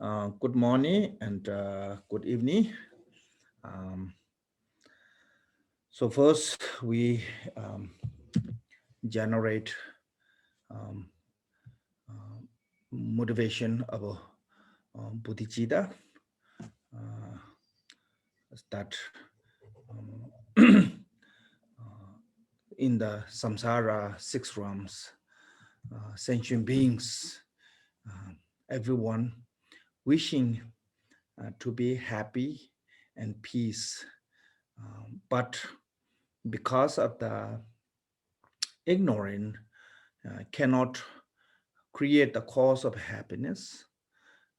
Good morning and good evening. Um, so first, we generate um, uh, motivation of bodhicitta uh, that in the samsara six realms, sentient beings, everyone wishing to be happy and peace, but because of the ignorance, cannot create the cause of happiness,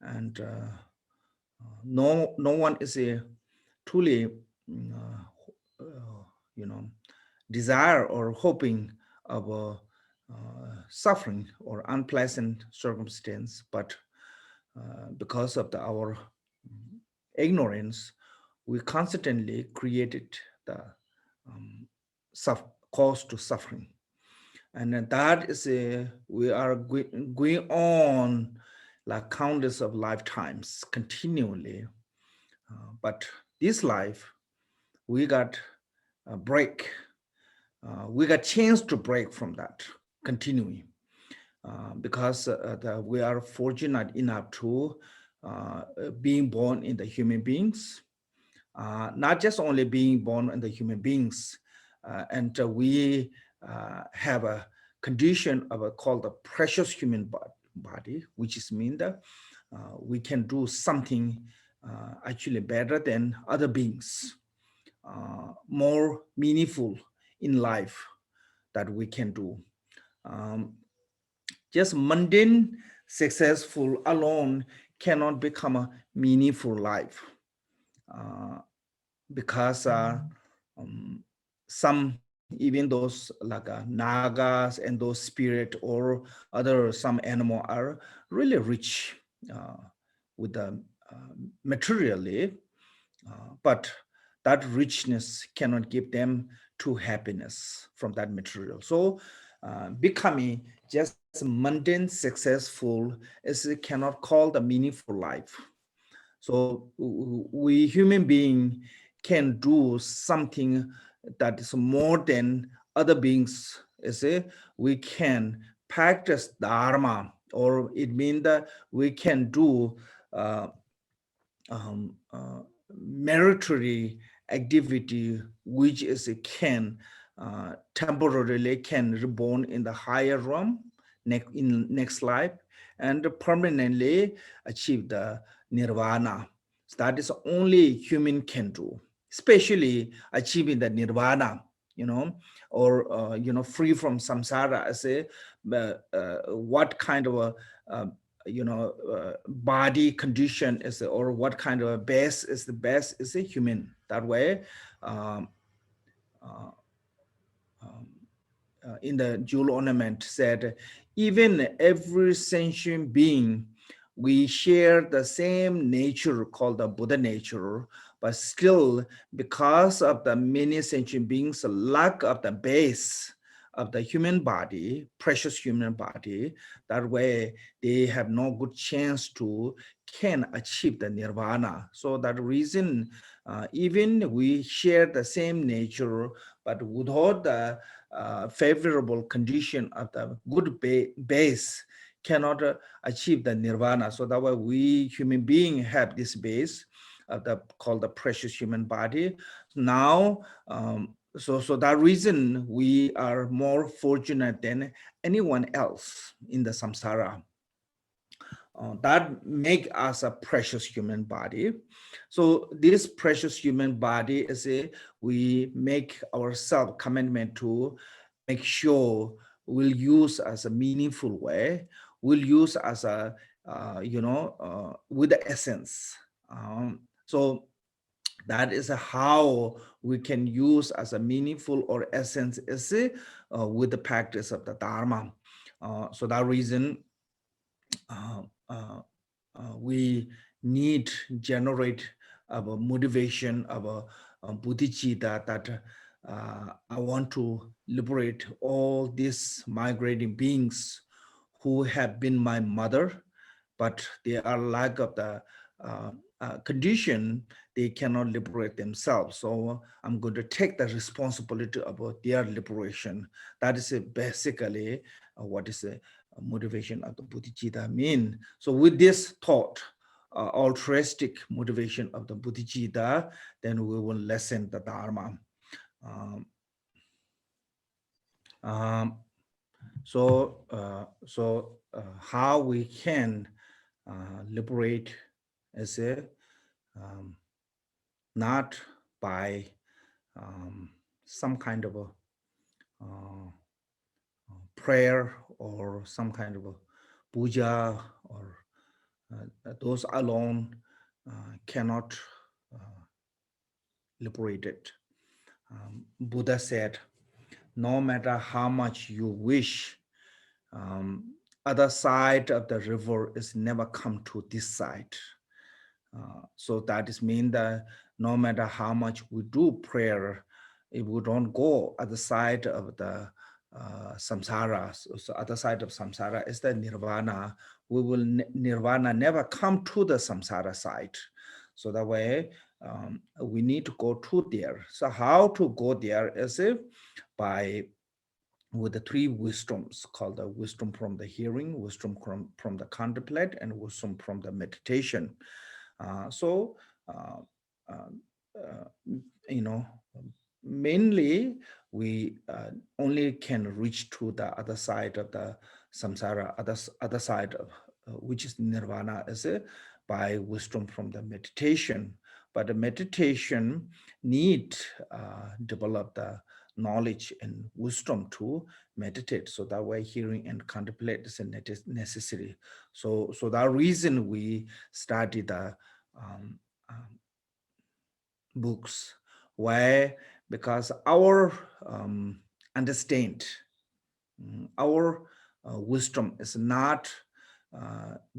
and no one is a truly you know desire or hoping of suffering or unpleasant circumstance, but because of our ignorance, we constantly created the um, cause to suffering. And that is we are going on like countless of lifetimes continually. But this life, we got a break. We got chance to break from that, continuing. Because we are fortunate enough to being born in the human beings, not just only being born in the human beings, and we have a condition of called the precious human body, which is mean that we can do something actually better than other beings, more meaningful in life that we can do. Um, just mundane successful alone cannot become a meaningful life, because some, even those like nagas and those spirit or other some animal are really rich uh, with the materially, but that richness cannot give them true happiness from that material. So becoming just mundane successful is cannot call the meaningful life. So we human being can do something that is more than other beings. Is we can practice dharma, or it means that we can do uh, meritorious activity, which is can temporarily can reborn in the higher realm in next life, and permanently achieve the nirvana. So that is only human can do, especially achieving the nirvana, or free from samsara. I say, what kind of a body condition is it, or what kind of a best is the best is a human. That way, um, uh, um, in the jewel ornament said, even every sentient being, we share the same nature called the Buddha nature, but still, because of the many sentient beings' lack of the base of the human body, precious human body, that way they have no good chance to can achieve the nirvana. So that reason, even we share the same nature, but without the favorable condition of the good base, cannot achieve the nirvana. So that way we human being have this base of the called the precious human body. Now, so that reason we are more fortunate than anyone else in the samsara. That make us a precious human body. So this precious human body is we make ourselves commitment to make sure we'll use as a meaningful way, we'll use as a with the essence. So that is how we can use as a meaningful or essence is with the practice of the dharma. So that reason, uh, uh, we need generate a motivation of a bodhicitta that I want to liberate all these migrating beings who have been my mother, but they are lack of the condition, they cannot liberate themselves. So I'm going to take the responsibility about their liberation. That is basically what is the motivation of the Bodhicitta mean. So with this thought, altruistic motivation of the Bodhicitta, then we will lessen the Dharma. Um, um, how we can liberate is um, not by some kind of a prayer or some kind of a puja, or those alone cannot liberate it. Buddha said, no matter how much you wish, other side of the river is never come to this side. So that is mean that no matter how much we do prayer, if we don't go at the side of the samsara, so other side of samsara is the nirvana, we will nirvana never come to the samsara side. So that way, we need to go to there. So how to go there is by with the three wisdoms, called the wisdom from the hearing, wisdom from the contemplate, and wisdom from the meditation. So, you know, mainly we only can reach to the other side of the samsara, other side of which is nirvana, is by wisdom from the meditation. But the meditation need develop the knowledge and wisdom to meditate. So that way hearing and contemplate is necessary. So that reason we study the books. Why? Because our understand, our wisdom is not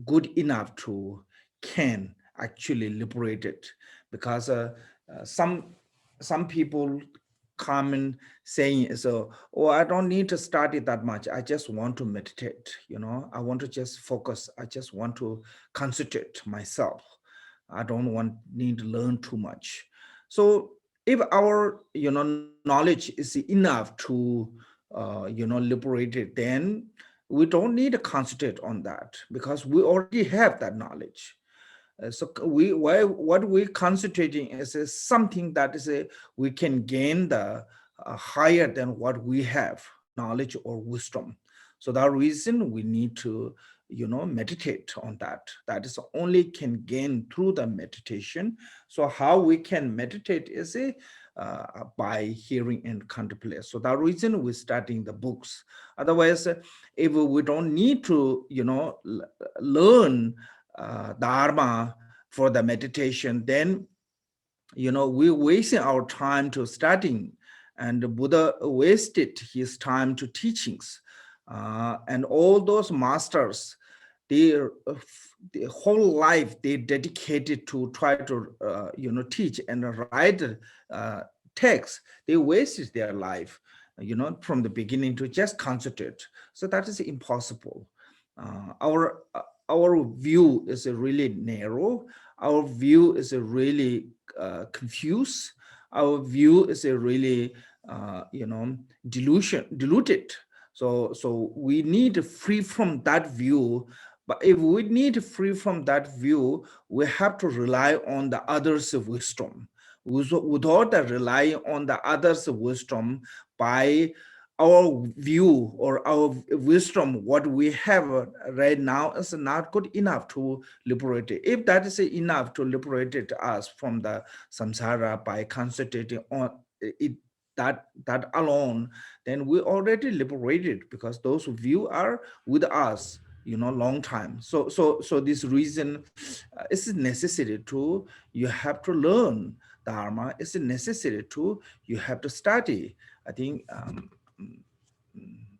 good enough to can actually liberate it. Because some people common saying is, oh, I don't need to study that much. I just want to meditate. I want to just focus. I just want to concentrate myself. I don't need to learn too much. So if our knowledge is enough to liberate it, then we don't need to concentrate on that, because we already have that knowledge. So what we're concentrating is something that is we can gain the higher than what we have, knowledge or wisdom. So that reason we need to meditate on that. That is only can gain through the meditation. So how we can meditate is by hearing and contemplate. So that reason we're studying the books. Otherwise, if we don't need to learn dharma for the meditation, then we're wasting our time to studying, and the Buddha wasted his time to teachings. And all those masters, their whole life they dedicated to try to teach and write text. They wasted their life from the beginning to just concentrate. So that is impossible. Our view is really narrow. Our view is really confused. Our view is really diluted. So we need free from that view. But if we need free from that view, we have to rely on the others' wisdom. Without relying on the others' wisdom, by our view or our wisdom, what we have right now is not good enough to liberate it. If that is enough to liberate us from the samsara by concentrating on it, that alone, then we already liberated, because those view are with us long time. So this reason is necessary to you have to learn dharma. It's necessary to you have to study. I think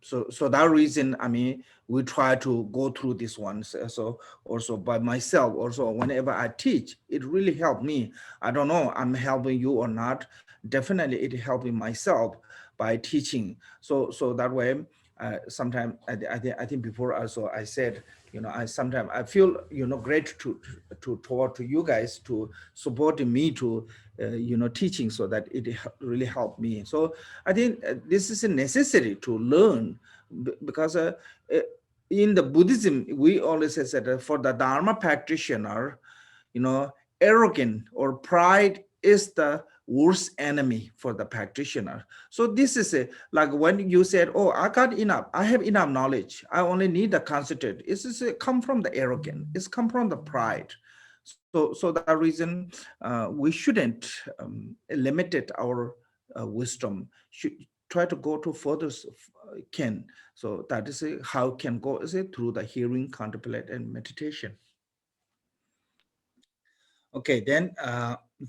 so that reason, I mean, we try to go through this one. So also by myself, also whenever I teach, it really helped me. I don't know I'm helping you or not. Definitely it helping myself by teaching. So that way, sometimes I think before also I said, sometimes I feel, great to toward to you guys to supporting me to, teaching, so that it really helped me. So I think this is necessary to learn, because uh, in the Buddhism, we always say that for the Dharma practitioner, you know, arrogant or pride is the worst enemy for the practitioner. So this is like when you said, oh, I got enough, I have enough knowledge, I only need the concentrate. It's come from the arrogance, it's come from the pride. So that reason, we shouldn't limit it our wisdom, should try to go to further can. So that is how can go, is it through the hearing, contemplate, and meditation. Okay, then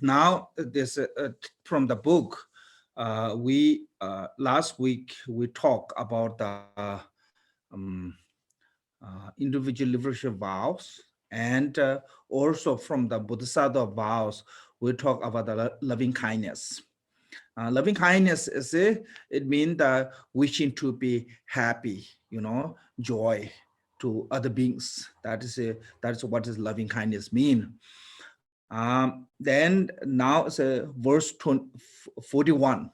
now this from the book, we last week we talked about the um, individual liberation vows, and also from the Bodhisattva vows, we talk about the loving kindness. Loving kindness is it means the wishing to be happy, joy to other beings. That is what does loving kindness mean. Then now it's verse 41.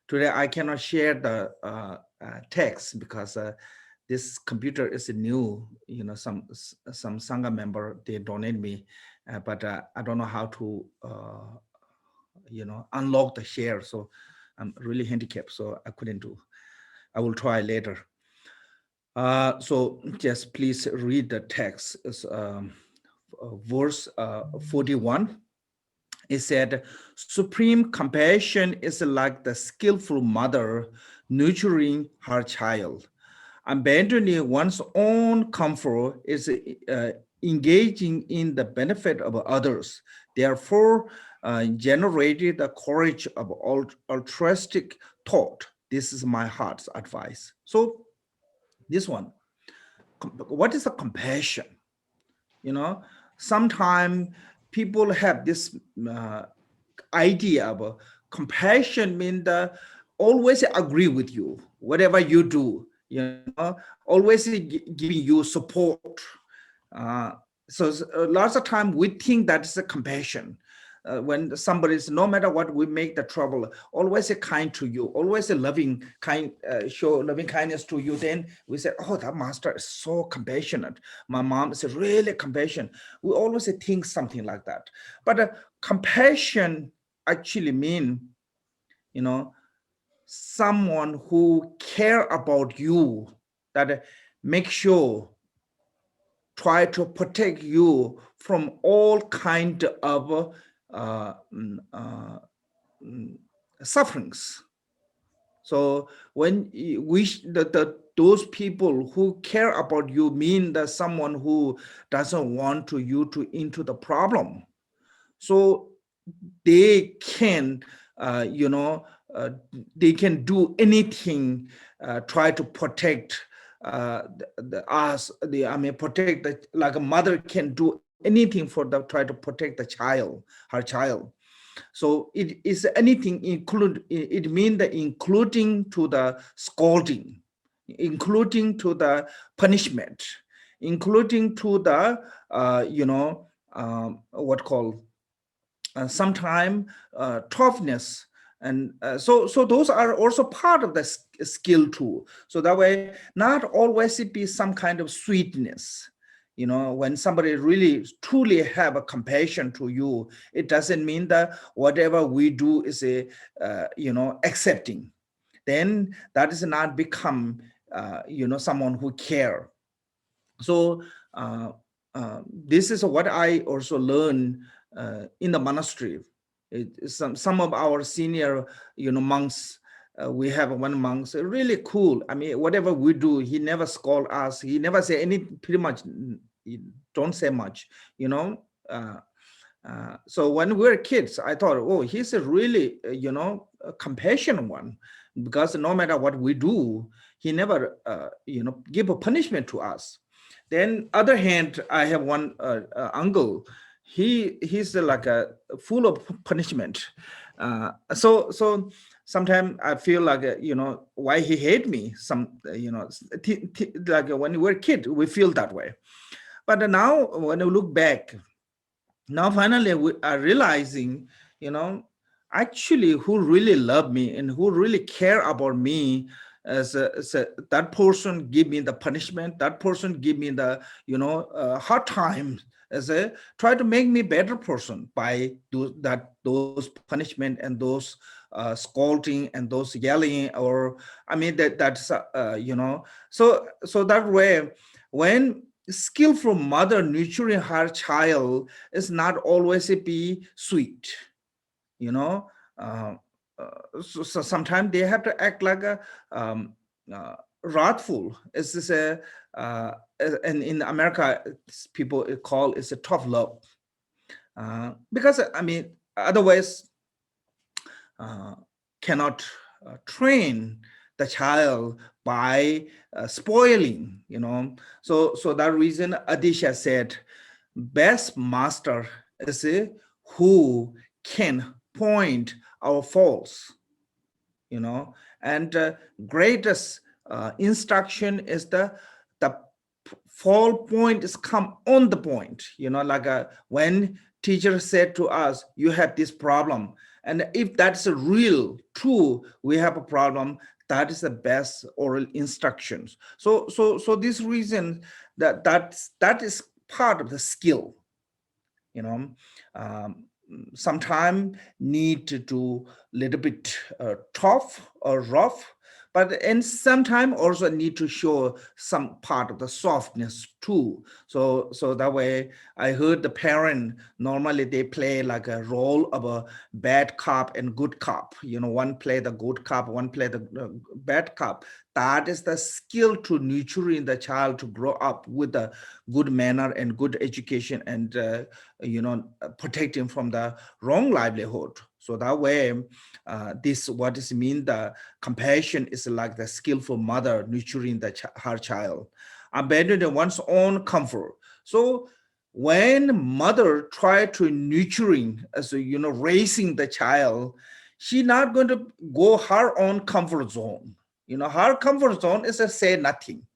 Today I cannot share the text because this computer is new. Some Sangha member, they donate me, but I don't know how to unlock the share. So I'm really handicapped, so I couldn't do. I will try later. So just please read the text. It's, verse 41. It said, supreme compassion is like the skillful mother nurturing her child. Abandoning one's own comfort is engaging in the benefit of others. Therefore, generated the courage of altruistic thought. This is my heart's advice. So this one, what is a compassion? Sometimes people have this idea of compassion means always agree with you, whatever you do, always giving you support. So lots of time we think that's a compassion. When somebody is, no matter what, we make the trouble, always a kind to you, always a loving kind, show loving kindness to you. Then we say, oh, that master is so compassionate. My mom is really compassionate. We always think something like that. But compassion actually mean, someone who care about you, that make sure, try to protect you from all kind of sufferings. So when those people who care about you mean that someone who doesn't want you to into the problem. So they can, they can do anything, try to protect protect like a mother can do anything for try to protect the child, her child. So it is anything include, it means that including to the scolding, including to the punishment, including to the what called sometime toughness. And so those are also part of the skill too. So that way, not always it be some kind of sweetness. When somebody really truly have a compassion to you, it doesn't mean that whatever we do is a accepting. Then that is not become someone who care. So this is what I also learned in the monastery. Some of our senior monks, we have one monk, really cool. I mean, whatever we do, he never scold us, he never say any, pretty much he don't say much. So when we were kids, I thought, oh, he's a really a compassionate one, because no matter what we do, he never give a punishment to us. Then other hand, I have one uncle. He's like a full of punishment. So sometimes I feel like why he hate me. Some like when we were a kid, we feel that way. But now when I look back, now finally we are realizing, you know, actually who really love me and who really care about me that person give me the punishment, that person give me the, you know, hard time, as a try to make me better person by those punishment and those scolding and those yelling, or I mean that's you know, so that way when skillful mother nurturing her child is not always be sweet, you know. uh, so sometimes they have to act like a um, wrathful. It's just a and in America people call it's a tough love, because I mean otherwise uh, cannot train the child by spoiling, you know. So that reason Adisha said best master is a who can point our faults, you know. And greatest instruction is the fall point is come on the point, you know, like when teacher said to us you have this problem, and if that's a real true we have a problem, that is the best oral instructions. So this reason that is part of the skill, you know. um, Sometimes need to do a little bit tough or rough, but and sometimes also need to show some part of the softness too. So that way I heard the parent normally they play like a role of a bad cop and good cop, you know, one play the good cop, one play the bad cop. That is the skill to nurturing the child to grow up with a good manner and good education, and you know, protect him from the wrong livelihood. So that way this what is mean the compassion is like the skillful mother nurturing her child, abandoning one's own comfort. So when mother try to nurturing, as you know, raising the child, she not going to go her own comfort zone. You know, her comfort zone is to say nothing.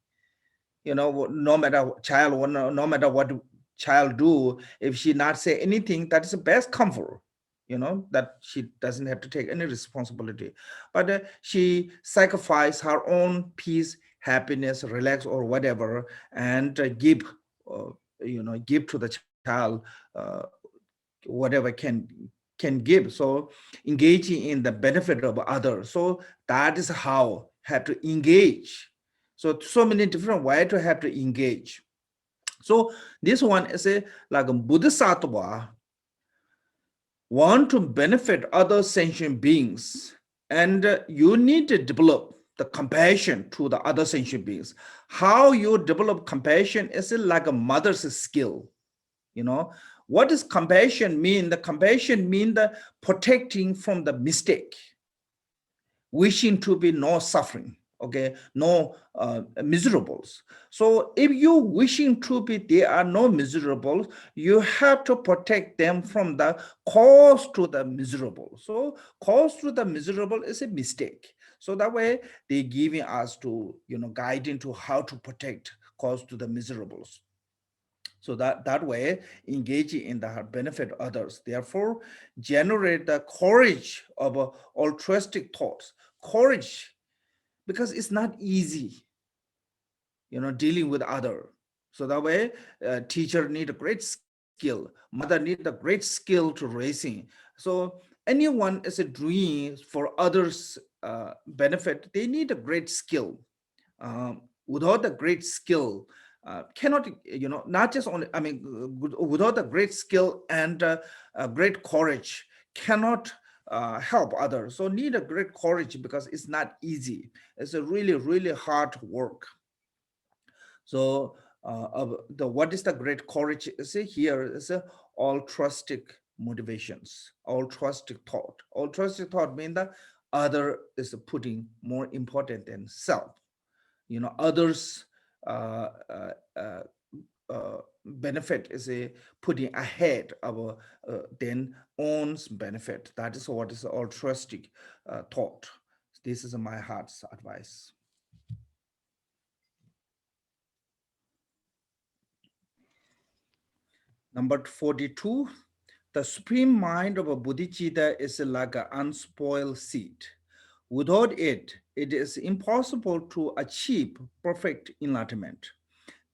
You know, no matter child, no matter what child do, if she not say anything, that is the best comfort, you know, that she doesn't have to take any responsibility. But she sacrifice her own peace, happiness, relax or whatever, and give uh, you know, give to the child whatever can give. So engaging in the benefit of others, so that is how have to engage. So many different ways to have to engage. So this one is a like a bodhisattva want to benefit other sentient beings, and you need to develop the compassion to the other sentient beings. How you develop compassion is like a mother's skill, you know. What does compassion mean? The compassion mean the protecting from the mistake, wishing to be no suffering, okay, no miserables. So if you wishing to be there are no miserables, you have to protect them from the cause to the miserable. So cause to the miserable is a mistake. So that way they giving us to, you know, guiding to how to protect cause to the miserables. So that way engaging in the benefit others, therefore generate the courage of altruistic thoughts. Courage, because it's not easy, you know, dealing with other. So that way teacher need a great skill, mother need a great skill to raising. So anyone is a doing for others benefit, they need a great skill. Without the great skill, cannot, you know, not just only, I mean, without the great skill and great courage, cannot help others. So need a great courage because it's not easy. It's a really, really hard work. So the what is the great courage? See here is a altruistic motivations, altruistic thought. Altruistic thought means that other is putting more important than self, you know, others uh, uh, uh, benefit is a putting ahead of then own's benefit. That is what is altruistic thought. This is my heart's advice. Number 42, the supreme mind of a bodhicitta is like an unspoiled seed. Without it, it is impossible to achieve perfect enlightenment.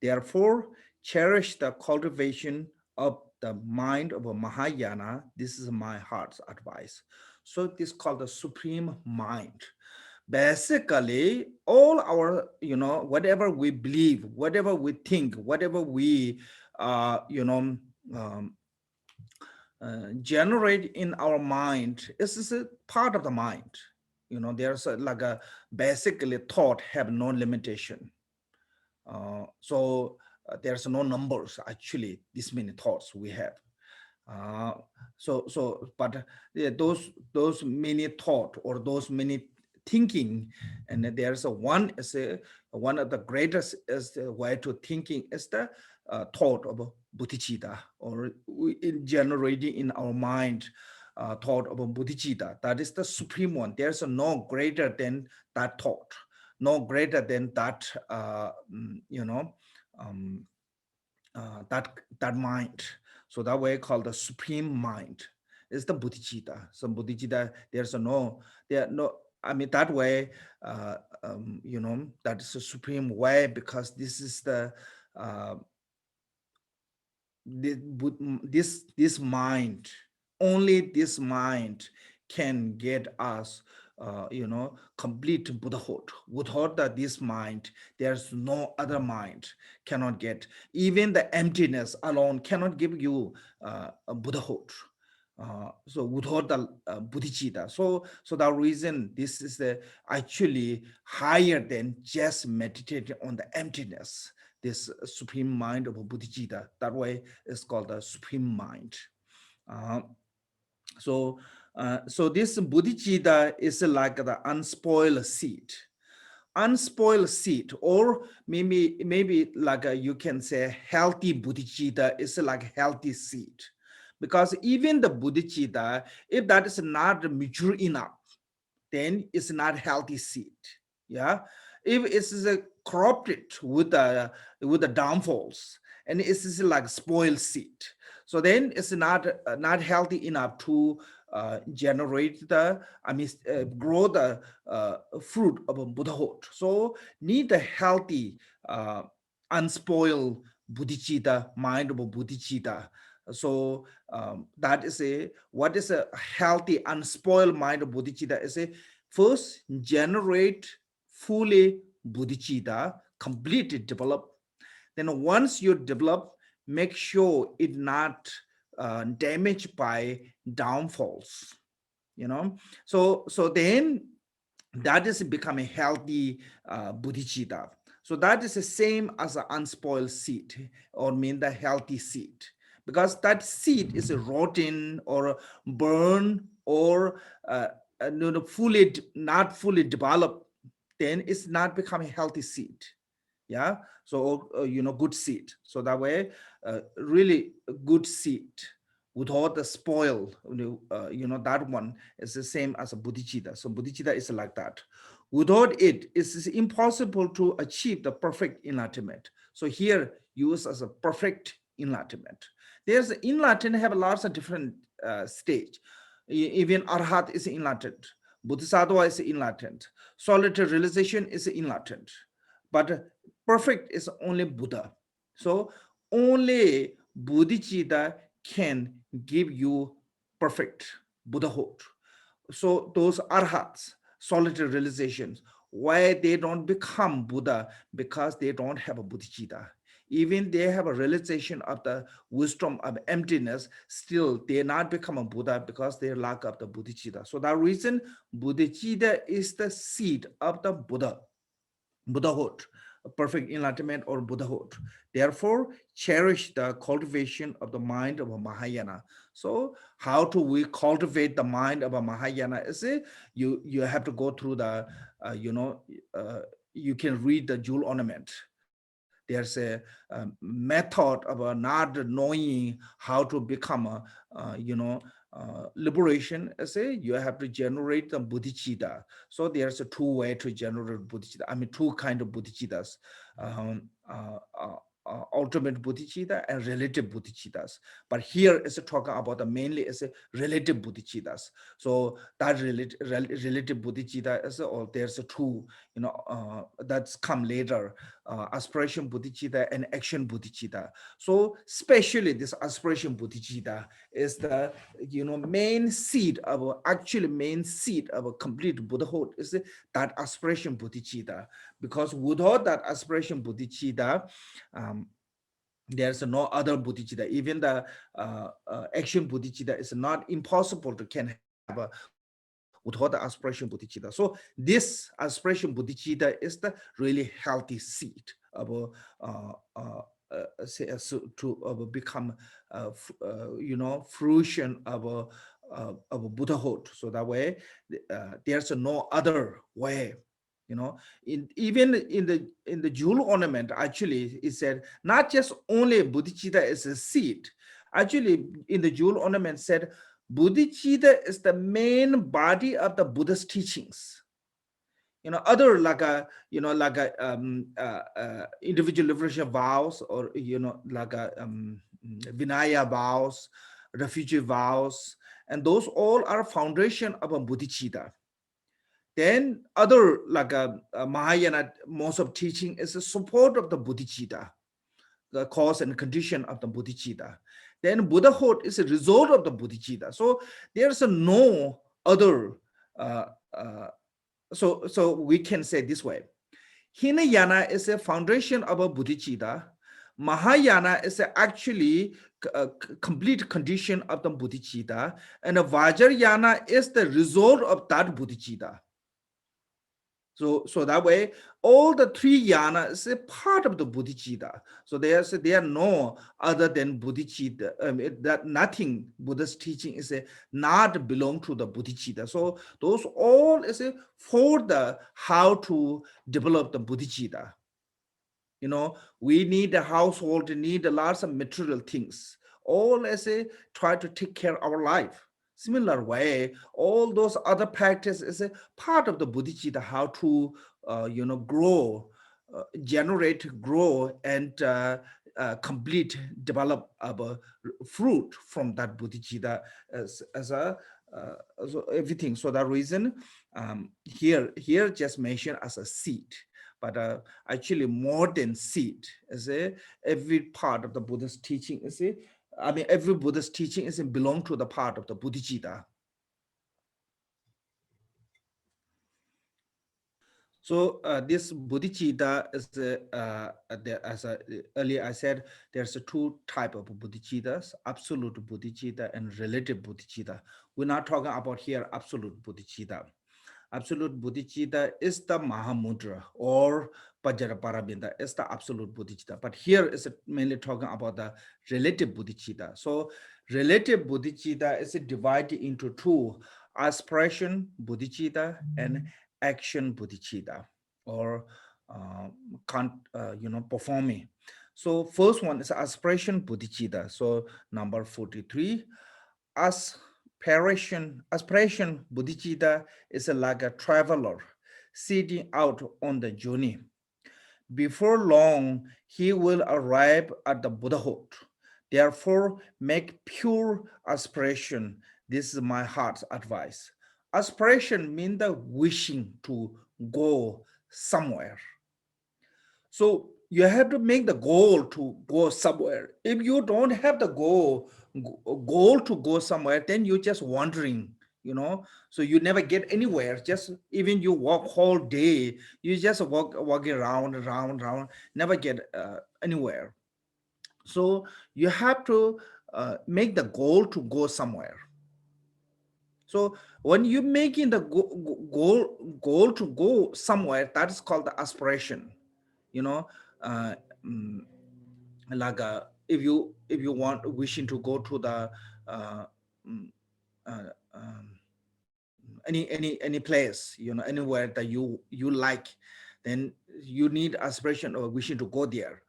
Therefore, cherish the cultivation of the mind of a Mahayana. This is my heart's advice. So this is called the supreme mind. Basically, all our, whatever we believe, whatever we think, whatever we, um, generate in our mind is a part of the mind. There's like a basically thought have no limitation. So there's no numbers actually. This many thoughts we have. Uh, but those many thought or those many thinking, and there's a one of the greatest is the way to thinking is the thought of bodhicitta, or in generating in our mind thought of bodhicitta. That is the supreme one. There's no greater than that thought, no greater than that um, that mind. So that way called the supreme mind is the bodhicitta. So bodhicitta, there no, I mean that way, that is the supreme way, because this is uh, this mind, only this mind can get us complete Buddhahood. Without this mind, there's no other mind cannot get. Even the emptiness alone cannot give you a Buddhahood. So without the bodhicitta, so the reason this is actually higher than just meditating on the emptiness. This supreme mind of bodhicitta, that way is called the supreme mind. Uh, so this bodhicitta is like the unspoiled seed. Unspoiled seed, or maybe like you can say healthy bodhicitta is like healthy seed, because even the bodhicitta, if that is not mature enough, then it's not healthy seed. Yeah, if it's corrupted with the downfalls, and it's like spoiled seed, so then it's not healthy enough to generate grow the fruit of a Buddhahood. So need a healthy unspoiled bodhicitta, mind of a bodhicitta. So that is what is a healthy unspoiled mind of bodhicitta is first generate fully bodhicitta, completely develop. Then once you develop, make sure it not damaged by downfalls. So then that is becoming healthy bodhicitta. So that is the same as an unspoiled seed, or mean the healthy seed, because that seed is rotten or burn or fully not fully developed, then it's not becoming healthy seed. Yeah, so good seed. So that way really good seed without the spoil, that one is the same as a bodhicitta. So bodhicitta is like that. Without it is impossible to achieve the perfect enlightenment. So here use as a perfect enlightenment. There's enlightenment have lots of different stage. Even arhat is enlightened, bodhisattva is enlightened, solitary realization is enlightened, but perfect is only Buddha. So only bodhicitta can give you perfect Buddhahood. So those arhats, solitary realizations, why they don't become Buddha? Because they don't have a bodhicitta. Even they have a realization of the wisdom of emptiness, still they not become a Buddha because they lack of the bodhicitta. So that reason, bodhicitta is the seed of the Buddhahood, perfect enlightenment or Buddhahood. Therefore, cherish the cultivation of the mind of a Mahayana. So, how do we cultivate the mind of a Mahayana? Is it you have to go through the you can read the jewel ornament. There's a method of not knowing how to become a liberation. I say you have to generate the bodhicitta. So there's a two way to generate bodhicitta. I mean two kind of bodhicittas. ultimate bodhicitta and relative bodhicittas. But here is talking about mainly is a relative bodhicittas. So that relative bodhicitta is, or there's a two, that's come later, aspiration bodhicitta and action bodhicitta. So especially this aspiration bodhicitta is the, main seed of, actually main seed of a complete Buddhahood is that aspiration bodhicitta. Because without that aspiration bodhicitta, there's no other bodhicitta. Even the action bodhicitta is not impossible to can have without the aspiration bodhicitta. So this aspiration bodhicitta is the really healthy seed of to become fruition of Buddhahood. So that way, there's no other way. Even in the jewel ornament, actually, it said not just only bodhicitta is a seed. Actually, in the jewel ornament said bodhicitta is the main body of the Buddha's teachings. Other like individual liberation vows, or like Vinaya vows, refugee vows, and those all are foundation of a bodhicitta. Then other like Mahayana most of teaching is the support of the bodhicitta, the cause and condition of the bodhicitta. Then Buddhahood is a result of the bodhicitta. So there's no other. So we can say this way: Hinayana is a foundation of a bodhicitta. Mahayana is actually a complete condition of the bodhicitta, and Vajrayana is the result of that bodhicitta. So that way, all the three yana is a part of the bodhicitta. So there are no other than bodhicitta. That nothing Buddha's teaching is not belong to the bodhicitta. So those all is for the how to develop the bodhicitta. We need a household, need lots of material things. All as try to take care of our life. Similar way, all those other practices is a part of the bodhicitta, how to grow, generate, grow, and complete, develop a fruit from that bodhicitta as everything. So that reason, here just mentioned as a seed, but actually more than seed. Every part of the Buddha's teaching every Buddha's teaching belong to the part of the bodhicitta. So this bodhicitta is as earlier I said, there's two type of bodhicittas: absolute bodhicitta and relative bodhicitta. We're not talking about here absolute bodhicitta. Absolute bodhicitta is the Mahamudra or Vajraparabindha is the absolute bodhicitta. But here is mainly talking about the relative bodhicitta. So relative bodhicitta is divided into two: aspiration bodhicitta and action bodhicitta, or performing. So first one is aspiration bodhicitta. So number 43. Aspiration bodhicitta is like a traveler setting out on the journey. Before long, he will arrive at the Buddhahood. Therefore, make pure aspiration. This is my heart's advice. Aspiration means the wishing to go somewhere. So you have to make the goal to go somewhere. If you don't have the goal to go somewhere, then you're just wandering, so you never get anywhere. Just even you walk whole day, you just walk around, never get anywhere. So you have to make the goal to go somewhere. So when you're making the goal to go somewhere, that is called the aspiration. uh, like if you want wishing to go to the mm, uh, any place, anywhere that you like, then you need aspiration or wishing to go there.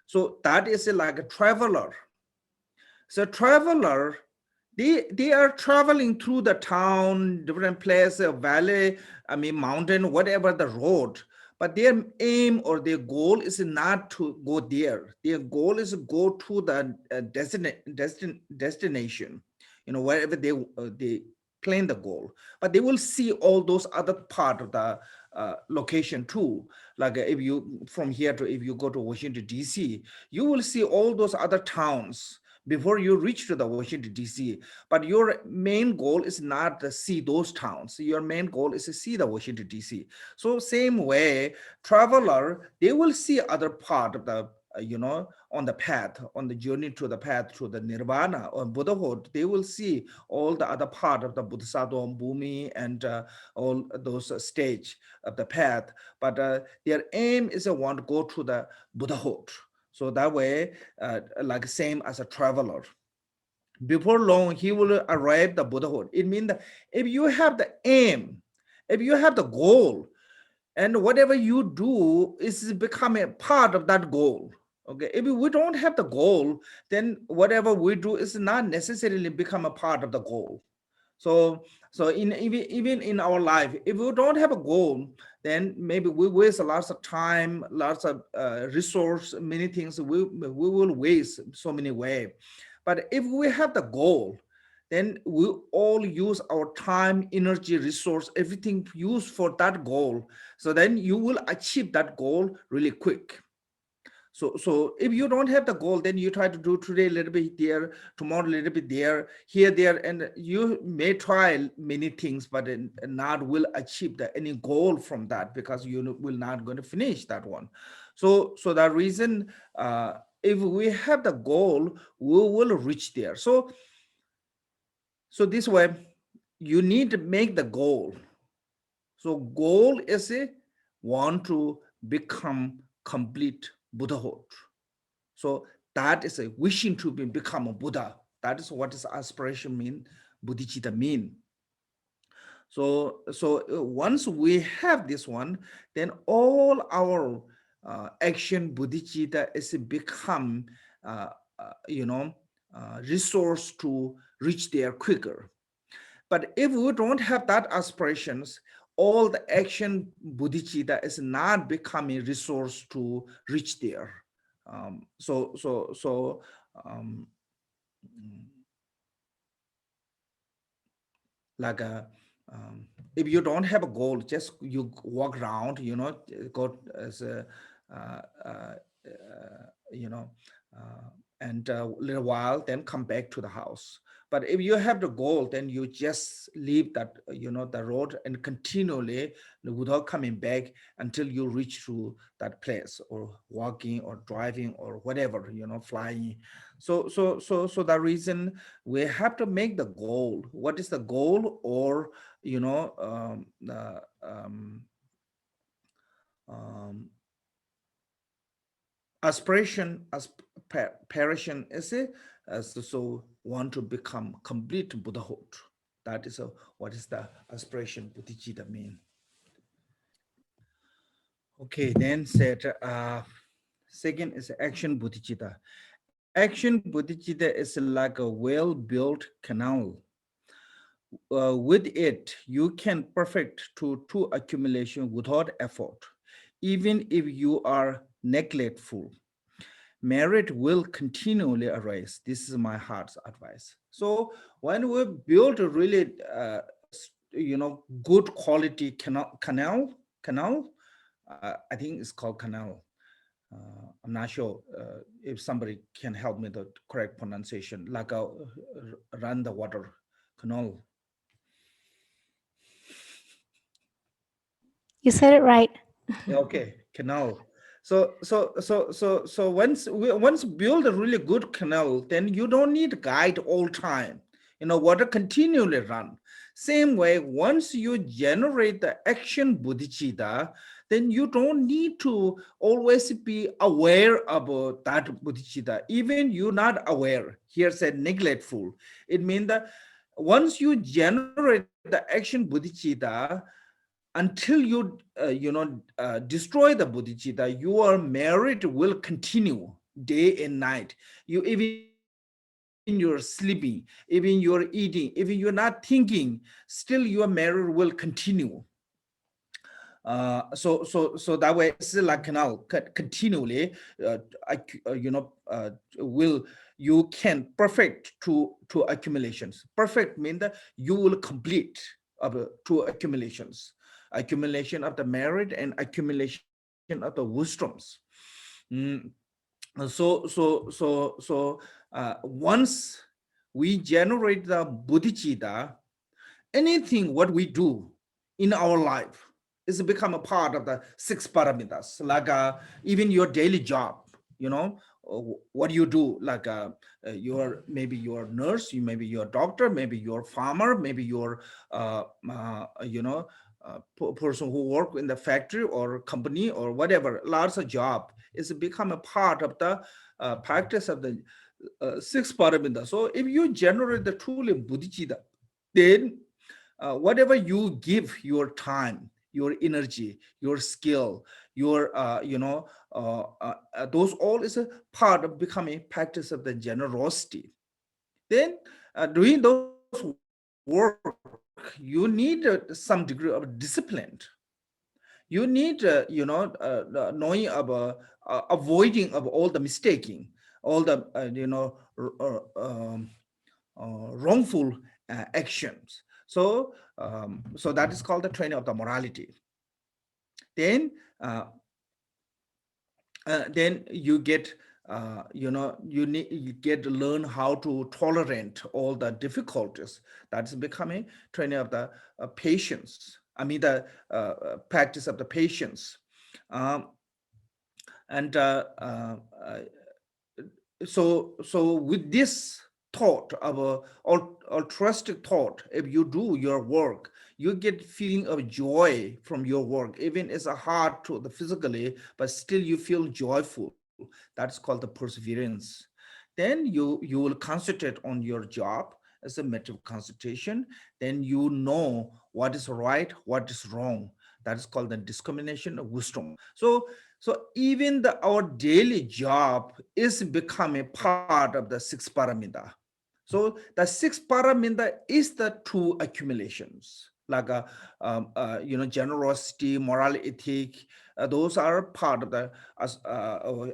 So that is like a traveler. So traveler, they are traveling through the town, different place, valley, mountain, whatever the road. but their aim or their goal is not to go there. Their goal is to go to the destination, wherever they plan the goal. But they will see all those other part of the location too. Like if you from here to if you go to Washington D.C., you will see all those other towns before you reach to the Washington D.C. But your main goal is not to see those towns. Your main goal is to see the Washington D.C. So same way, traveler, they will see other part of the on the path, on the journey to the path to the nirvana or Buddhahood. They will see all the other part of the Bodhisattva, Bhumi, and all those stage of the path. But their aim is to want to go to the Buddhahood. So that way, like same as a traveler. Before long, he will arrive the Buddhahood. It means that if you have the aim, if you have the goal, and whatever you do is becoming a part of that goal. Okay, if we don't have the goal, then whatever we do is not necessarily become a part of the goal. So even in our life, if we don't have a goal, then maybe we waste lots of time, lots of resource, many things we will waste so many ways. But if we have the goal, then we all use our time, energy, resource, everything used for that goal. So then you will achieve that goal really quick. So if you don't have the goal, then you try to do today a little bit there, tomorrow a little bit there, here, there, and you may try many things, but not will achieve any goal from that because you will not going to finish that one. So that reason, if we have the goal, we will reach there. So this way, you need to make the goal. So goal is want to become complete Buddhahood. So that is a wishing to become a Buddha. That is what is aspiration mean, bodhicitta mean. So once we have this one, then all our action bodhicitta is become resource to reach there quicker. But if we don't have that aspirations, all the action bodhicitta is not becoming resource to reach there. Like if you don't have a goal, just you walk around, go as a and a little while, then come back to the house. But if you have the goal, then you just leave that, the road and continually without coming back until you reach to that place, or walking or driving or whatever, flying. So the reason we have to make the goal. What is the goal? Or, aspiration, aspiration is so want to become complete Buddhahood. That is what is the aspiration bodhicitta mean. Okay, then said second is action bodhicitta. Action bodhicitta is like a well-built canal. With it, you can perfect to accumulation without effort, even if you are neglectful. Merit will continually arise. This is my heart's advice. So when we build a really, good quality canal, I think it's called canal. I'm not sure if somebody can help me the correct pronunciation, like a run the water canal. You said it right. Okay, canal. So once build a really good canal, then you don't need guide all time. Water continually run. Same way, once you generate the action bodhicitta, then you don't need to always be aware about that bodhicitta. Even you're not aware. Here said neglectful. It means that once you generate the action bodhicitta, until you destroy the bodhicitta, your merit will continue day and night. Even you're sleeping, even you're eating, even you're not thinking, still your merit will continue. So that way it's like now continually will you can perfect to accumulations. Perfect mean that you will complete of two accumulation of the merit and accumulation of the wisdoms. Mm, once we generate the bodhicitta, anything what we do in our life is become a part of the six paramitas, like even your daily job, what you do, like your maybe your nurse, you maybe your doctor, maybe your farmer, maybe your person who work in the factory or company or whatever, lots of job is become a part of the practice of the six paramita. So if you generate the truly bodhicitta, then whatever you give your time, your energy, your skill, your those all is a part of becoming practice of the generosity. Then doing those work, you need some degree of discipline. You need knowing about avoiding of all the mistaking, all the wrongful actions. So that is called the training of the morality. Then then you get you get to learn how to tolerate all the difficulties. That's becoming training of the patience. I mean the practice of the patience. um, and so with this thought of a altruistic thought, if you do your work, you get feeling of joy from your work, even it's a hard to the physically, but still you feel joyful. That's called the perseverance. Then you will concentrate on your job as a matter of concentration. Then you know what is right, what is wrong. That is called the discrimination of wisdom. So even our daily job is becoming part of the six paramita. So the six paramita is the two accumulations, like generosity, moral ethic. Those are part of the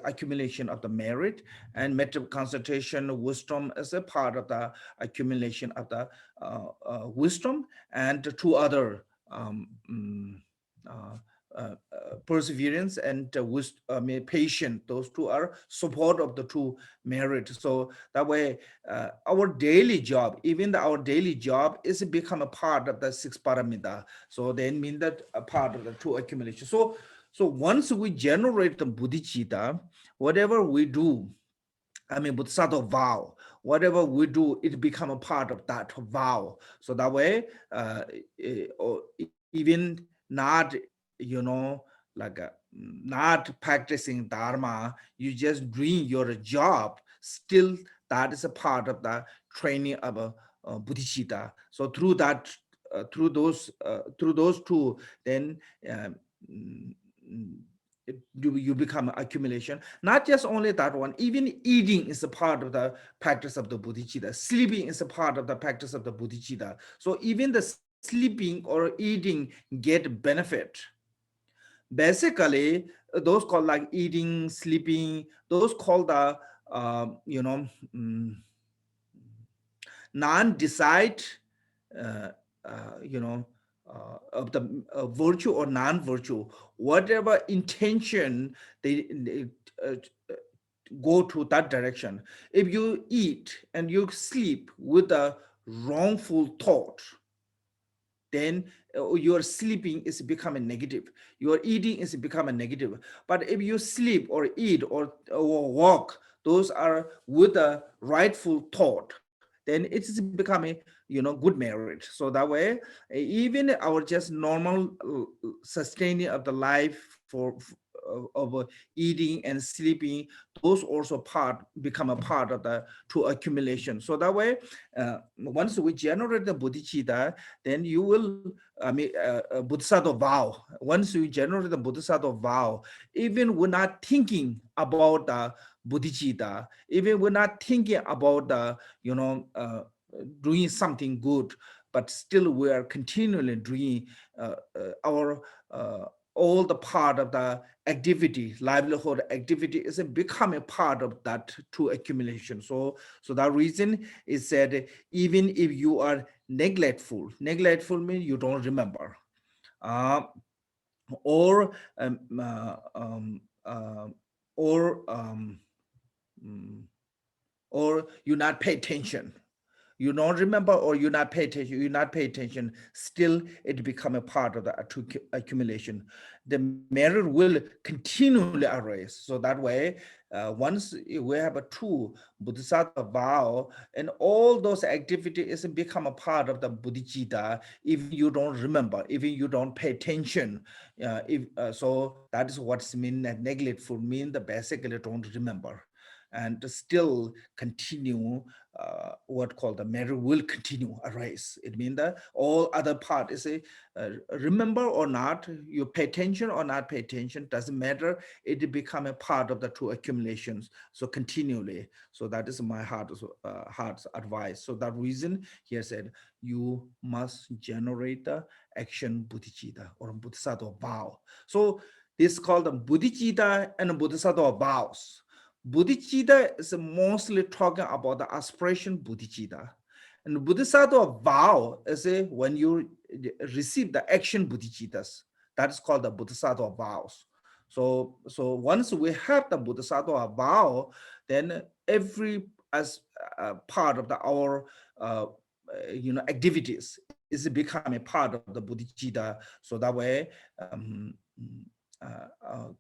accumulation of the merit, and mental concentration, wisdom is a part of the accumulation of the wisdom, and two other uh, perseverance and patient. Those two are support of the two merit. So that way, our daily job, even our daily job, is become a part of the six paramita. So then mean that a part of the two accumulation. So once we generate the bodhicitta, whatever we do, I mean, bodhisattva vow, whatever we do, it become a part of that vow. So that way, or even not, like not practicing dharma, you just doing your job. Still, that is a part of the training of a bodhicitta. So through that, through those two, then. Mm, mm, you become accumulation. Not just only that one, even eating is a part of the practice of the bodhicitta. Sleeping is a part of the practice of the bodhicitta. So even the sleeping or eating get benefit. Basically, those called like eating, sleeping, those called the non-decide uh, you know of the virtue or non-virtue, whatever intention they uh, go to that direction. If you eat and you sleep with a wrongful thought, then your sleeping is becoming negative, your eating is becoming negative. But if you sleep or eat or walk, those are with a rightful thought, then it is becoming good merit. So that way, even our just normal sustaining of the life of eating and sleeping, those also become a part of the to accumulation. So that way, once we generate the bodhicitta, then you will, I mean, bodhisattva vow. Once you generate the bodhisattva vow, even we're not thinking about the bodhicitta, even we're not thinking about the, doing something good, but still we are continually doing our all the part of the activity, livelihood activity is becoming part of that true accumulation. So that reason is that even if you are neglectful means you don't remember, uh, or um, uh, um, uh, or mm, or you not pay attention, you don't remember, or you not pay attention, still it become a part of the accumulation. The merit will continually arise. So that way, once we have a true bodhisattva vow, and all those activities become a part of the bodhicitta, even you don't remember, even you don't pay attention. So that is what's mean that neglectful mean the basically don't remember, and still continue, what called the merit will continue arise. It means that all other part is a, remember or not, you pay attention or not pay attention, doesn't matter, it become a part of the true accumulations, so continually. So that is my heart's advice. So that reason here said, you must generate the action bodhicitta or bodhisattva vow. So this is called the bodhicitta and bodhisattva vows. Bodhicitta is mostly talking about the aspiration bodhicitta. And bodhisattva vow is when you receive the action bodhicittas. That is called the bodhisattva vows. So once we have the bodhisattva vow, then every as part of our activities is becoming part of the bodhicitta. So that way,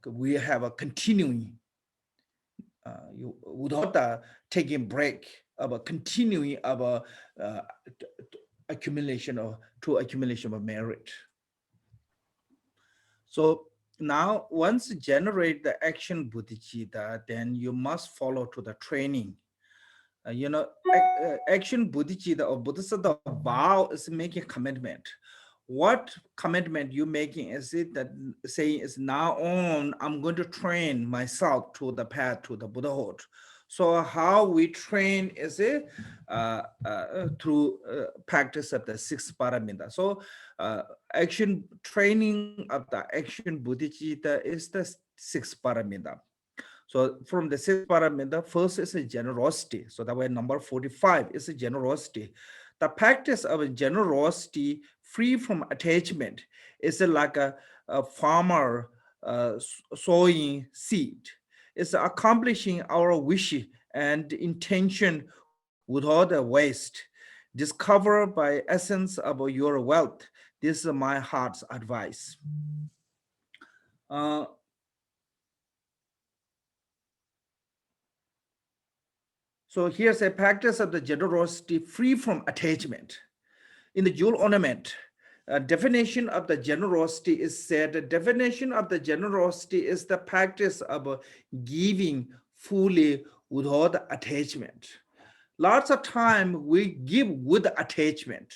we have a continuing, without taking break, of a continuing of a accumulation of merit. So now once you generate the action bodhicitta, then you must follow to the training. Action bodhicitta or bodhisattva vow is making commitment. What commitment you making? Is it that saying is now on, I'm going to train myself to the path to the Buddhahood? So how we train is it through practice of the six paramita. So action training of the action bodhicitta is the six paramita. So from the six paramita, first is a generosity. So that way number 45 is a generosity. The practice of generosity free from attachment is like a farmer sowing seed. It's accomplishing our wish and intention without a waste. Discover by essence of your wealth. This is my heart's advice. So here's a practice of the generosity free from attachment. In the jewel ornament, definition of the generosity is said, the definition of the generosity is the practice of giving fully without attachment. Lots of time we give with attachment.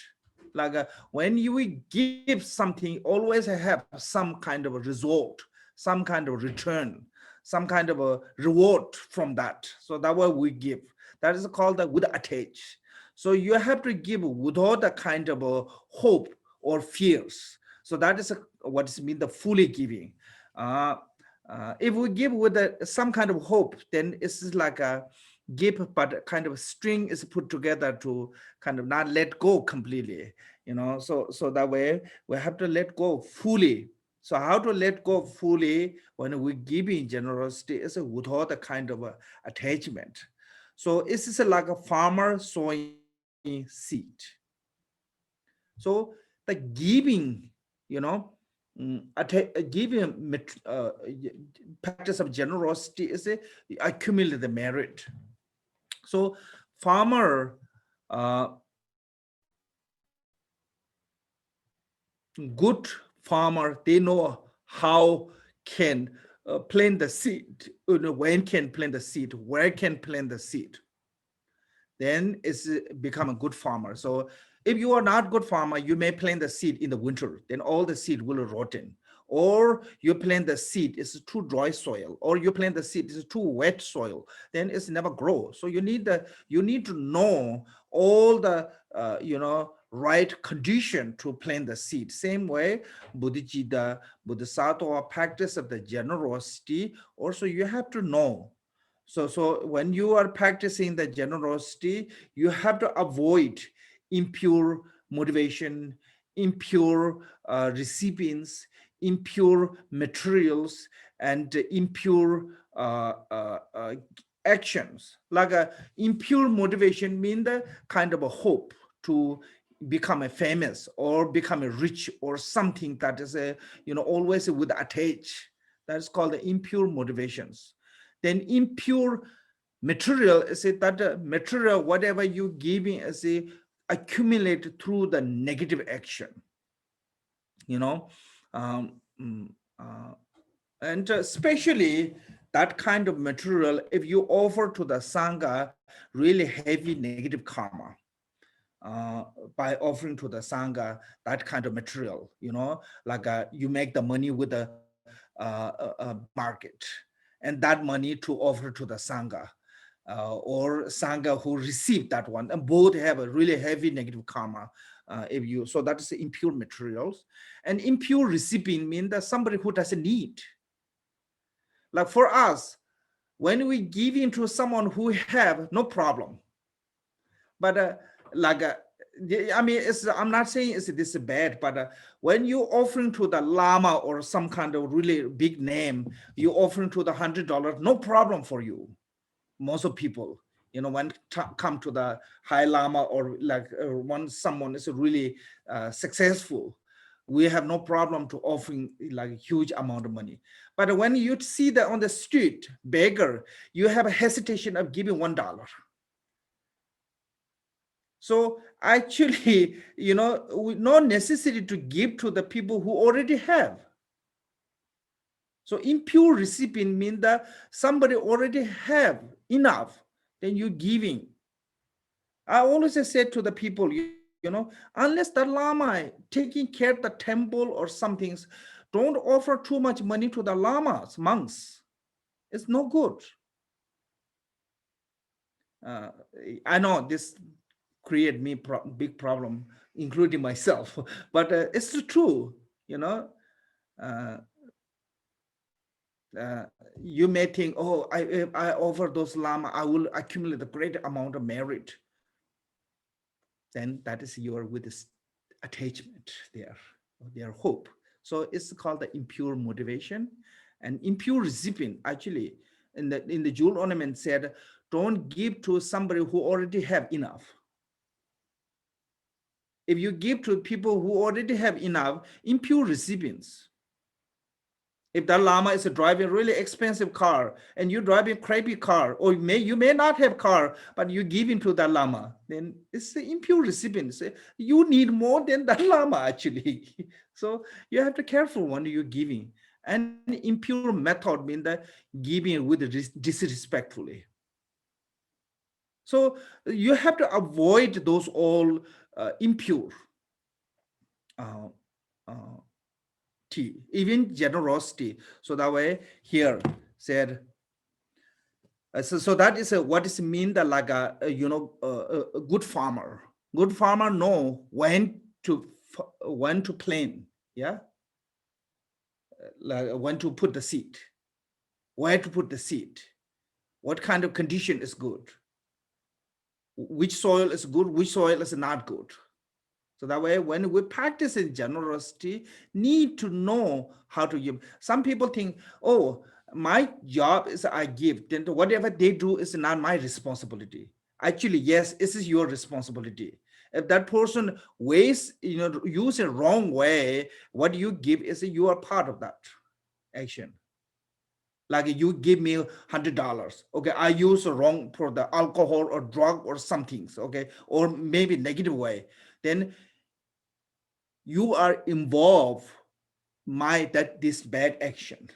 Like when you give something, always have some kind of a result, some kind of return, some kind of a reward from that. So that way we give. That is called the with attach. So you have to give without a kind of a hope or fears. So that is what is mean the fully giving. If we give with some kind of hope, then it's like a give, but kind of string is put together to kind of not let go completely. So that way we have to let go fully. So how to let go fully when we giving generosity is without a kind of a attachment. So this is like a farmer sowing seed. So the giving, giving practice of generosity is accumulate the merit. So farmer, good farmer, they know how can plant the seed, when can plant the seed, where can plant the seed. Then it's become a good farmer. So if you are not good farmer, you may plant the seed in the winter, then all the seed will rotten. Or you plant the seed, it's too dry soil, or you plant the seed, it's too wet soil, then it's never grow. So you need to know all the right condition to plant the seed. Same way, Bodhicitta, Bodhisattva practice of the generosity, also you have to know. So when you are practicing the generosity, you have to avoid impure motivation, impure recipients, impure materials, and impure actions. Like a impure motivation mean the kind of a hope to become a famous or become a rich or something that is a always with attach. That's called the impure motivations. Then impure material is it that material whatever you giving is a accumulate through the negative action. You know, um, mm, uh, and especially that kind of material, if you offer to the Sangha really heavy negative karma, uh, by offering to the Sangha that kind of material, like you make the money with the black market, and that money to offer to the Sangha, or Sangha who received that one, and both have a really heavy negative karma. If you so that is the impure materials, and impure recipient mean that somebody who doesn't need. Like for us, when we give into someone who have no problem, but like I mean, I'm not saying it's this bad, but when you offering to the Lama or some kind of really big name, you offering to the $100, no problem for you. Most of people, when come to the High Lama or like once someone is really successful, we have no problem to offering like a huge amount of money. But when you see that on the street beggar, you have a hesitation of giving $1. So actually, no necessity to give to the people who already have. So impure recipient means that somebody already have enough, then you giving. I always say to the people, unless the Lama taking care of the temple or some things, don't offer too much money to the Lamas, monks. It's no good. Uh, I know this create me big problem, including myself, but it's true, uh, you may think, oh, if I offer those Lama, I will accumulate a great amount of merit. Then that is your with this attachment there, their hope. So it's called the impure motivation. And impure recipient, actually, in the jewel ornament said, don't give to somebody who already have enough. If you give to people who already have enough, impure recipients. If that Lama is driving a really expensive car and you're driving a crappy car, or you may not have car, but you give into that Lama, then it's the impure recipient. You need more than that Lama actually. So you have to be careful when you're giving. And impure method means that giving with disrespectfully. So you have to avoid those all impure uh, uh, even generosity. So that way here said, so that is what is mean that like a good farmer. Good farmer know when to plant, yeah, like when to put the seed, where to put the seed, what kind of condition is good, which soil is good, which soil is not good. So that way, when we practice in generosity, need to know how to give. Some people think, oh, my job is I give, then whatever they do is not my responsibility. Actually, yes, this is your responsibility. If that person use it wrong way, what you give is you are part of that action. Like you give me $100, okay, I use wrong for the alcohol or drug or some things, okay, or maybe negative way, then you are involved this bad action,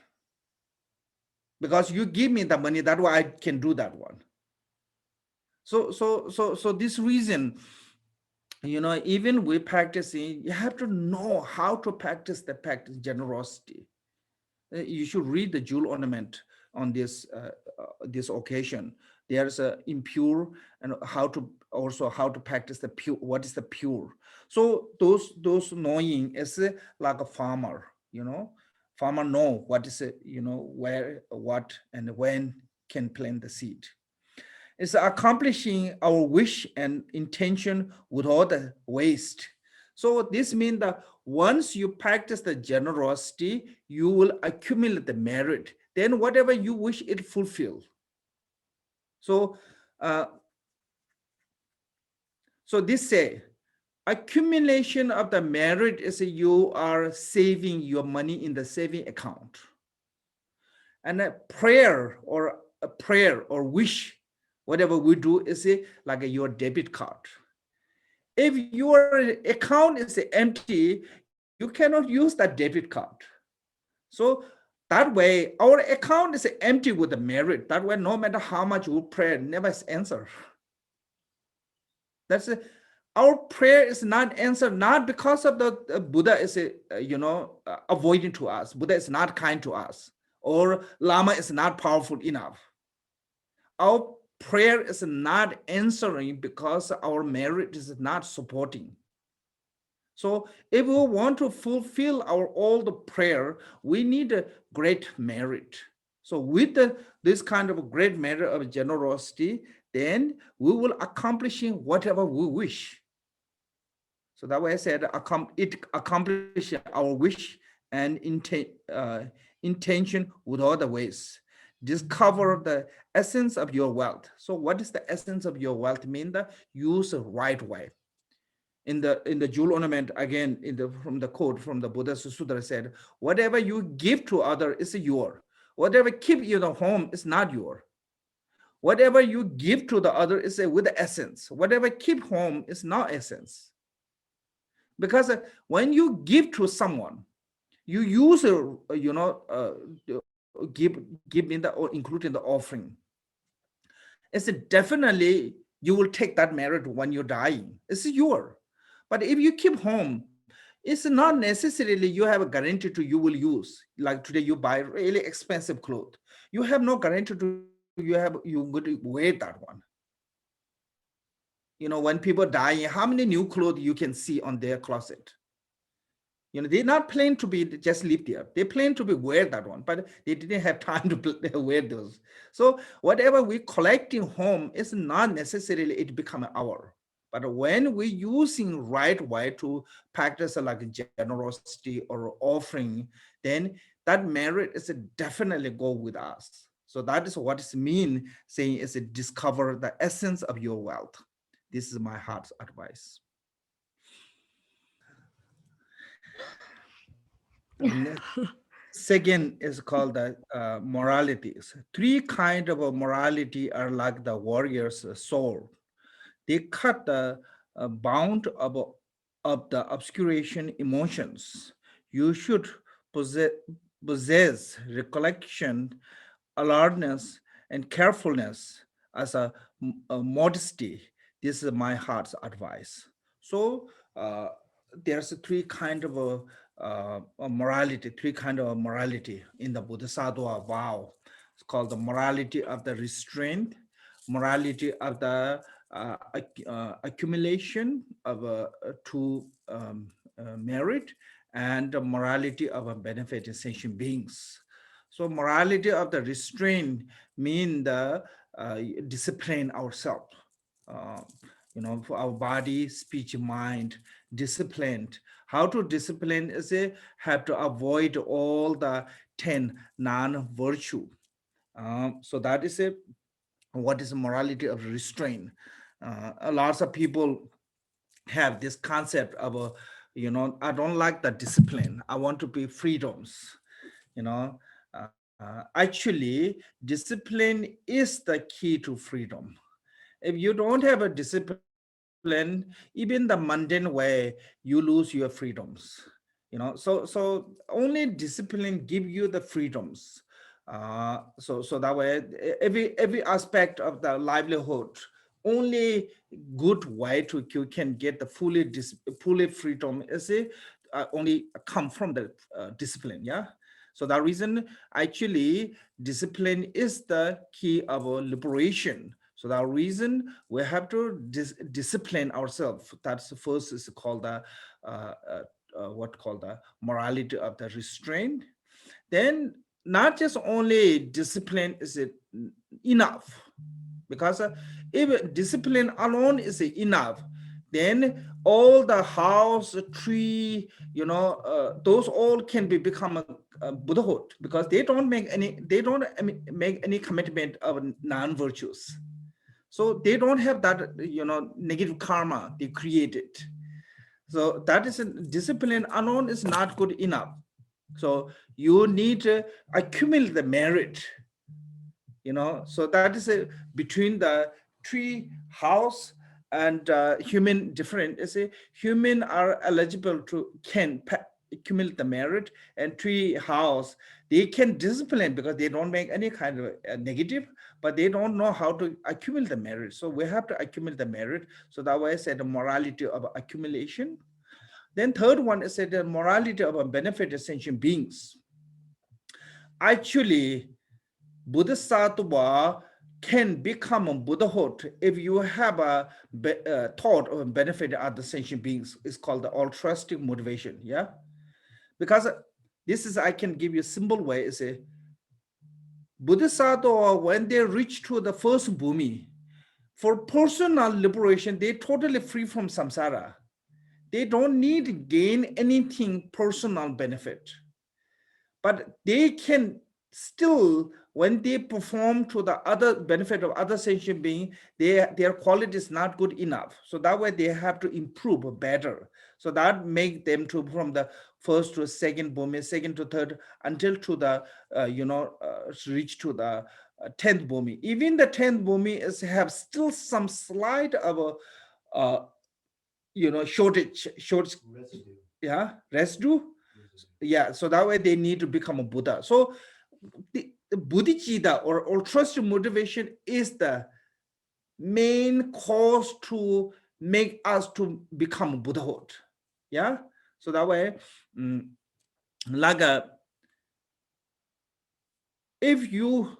because you give me the money, that's why I can do that one. So this reason, even we practicing, you have to know how to practice generosity. You should read the jewel ornament on this occasion. there's a impure, and how to practice the pure. What is the pure? So those knowing is like a farmer, farmer know what is it, where, what, and when can plant the seed. It's accomplishing our wish and intention without the waste. So this means that once you practice the generosity, you will accumulate the merit. Then whatever you wish, it fulfill. So, so this say, accumulation of the merit is you are saving your money in the saving account. And a prayer or wish, whatever we do is like your debit card. If your account is empty, you cannot use that debit card. So that way, our account is empty with the merit. That way, no matter how much we pray, never is answered. That's our prayer is not answered, not because of the Buddha is avoiding to us. Buddha is not kind to us, or Lama is not powerful enough. Our prayer is not answering because our merit is not supporting. So if we want to fulfill our all the prayer, we need a great merit. So with this kind of a great merit of generosity, then we will accomplishing whatever we wish. So that way I said, it accomplish our wish and intention with other ways. Discover the essence of your wealth. So what is the essence of your wealth? Mean the use the right way. In the jewel ornament, again, from the quote from the Buddha Sutra said, whatever you give to other is your. Whatever keep you the home is not your. Whatever you give to the other is with the essence. Whatever keep home is not essence. Because when you give to someone, you use give in the, or include in the offering. It's definitely you will take that merit when you're dying. It's your. But if you keep home, it's not necessarily you have a guarantee to you will use. Like today you buy really expensive clothes. You have no guarantee to you going to wear that one. When people die, how many new clothes you can see on their closet? They're not planning to be just live there. They plan to be wear that one, but they didn't have time to wear those. So whatever we collect in home is not necessarily it become our. But when we using right way to practice like generosity or offering, then that merit is definitely go with us. So that is what it means saying is discover the essence of your wealth. This is my heart's advice. Second is called the moralities. Three kinds of morality are like the warrior's sword. They cut the bound of the obscuration emotions. You should possess recollection, alertness, and carefulness as a modesty. This is my heart's advice. So there's three kind of a morality, three kind of morality in the Bodhisattva vow. It's called the morality of the restraint, morality of the accumulation of to merit, and the morality of a benefiting sentient beings. So morality of the restraint mean the discipline ourselves. For our body, speech, mind, disciplined. How to discipline is have to avoid all the 10 non-virtue. So that is what is morality of restraint. Lots of people have this concept of I don't like the discipline. I want to be freedoms. Actually, discipline is the key to freedom. If you don't have a discipline, even the mundane way, you lose your freedoms. So only discipline give you the freedoms. So that way, every aspect of the livelihood, only good way to you can get the fully freedom is only come from the discipline. Yeah. So that reason, actually, discipline is the key of liberation. So the reason we have to discipline ourselves. That's the first is called the what called the morality of the restraint. Then not just only discipline is it enough, because if discipline alone is enough, then all the house, tree, those all can be become a Buddhahood, because they don't make any commitment of non-virtues. So they don't have that, negative karma they created. So that is discipline alone is not good enough. So you need to accumulate the merit, so that is between the tree, house, and human different. Is a human are eligible to accumulate the merit, and tree, house, they can discipline because they don't make any kind of negative, but they don't know how to accumulate the merit. So we have to accumulate the merit. So that way I said the morality of accumulation. Then third one is the morality of a benefit sentient beings. Actually, Bodhisattva can become a Buddhahood if you have a thought of benefit other sentient beings. It's called the altruistic motivation, yeah? Because this is, I can give you a simple way, is a Bodhisattva, when they reach to the first bhumi, for personal liberation, they're totally free from samsara. They don't need to gain anything personal benefit, but they can still, when they perform to the other benefit of other sentient being, their quality is not good enough. So that way they have to improve better. So that make them to from the first to second bhumi, second to third, until to the reach to the 10th bhumi. Even the 10th bhumi is have still some slight of a shortage, residue. Yeah, residue. Yeah, so that way they need to become a Buddha. So the bodhicitta or altruistic motivation is the main cause to make us to become Buddhahood. Yeah, so that way, like if you